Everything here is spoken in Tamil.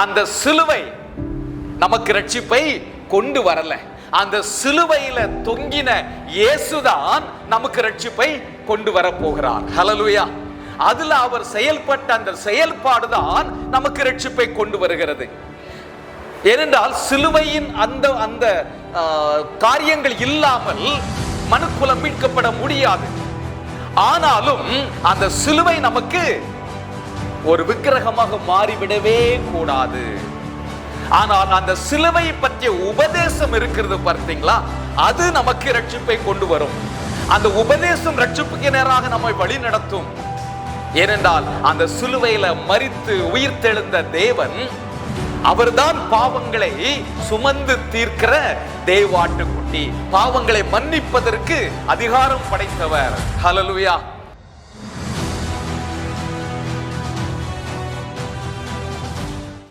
அந்த சிலுவை நமக்கு ரட்சிப்பை கொண்டு வரல. அந்த சிலுவையில தொங்கின இயேசுதான் நமக்கு ரட்சிப்பை கொண்டு வர போகிறார். ஹல்லேலூயா. அதுல அவர் செயல்பட்ட அந்த செயல்பாடுதான் நமக்கு ரட்சிப்பை கொண்டு வருகிறது. ஏனென்றால் சிலுவையின் அந்த அந்த காரியங்கள் இல்லாமல் மனுக்குலம் மீட்கப்பட முடியாது. ஆனாலும் அந்த சிலுவை நமக்கு ஒரு விக்கிரகமாக மாறிவிடவே கூடாது. ஆனால் அந்த சிலுவை பற்றிய உபதேசம் இருக்கிறது பார்த்தீங்களா, அது நமக்கு ரட்சிப்பை கொண்டு வரும். அந்த உபதேசம் ரட்சிப்புக்கு நேராக நம்மை வழி நடத்தும். ஏனென்றால் அந்த சிலுவையில மரித்து உயிர்த்தெழுந்த தேவன் அவர்தான் பாவங்களை சுமந்து தீர்க்கிற தேவாட்டுக்குட்டி, பாவங்களை மன்னிப்பதற்கு அதிகாரம் படைத்தவர். ஹல்லேலூயா.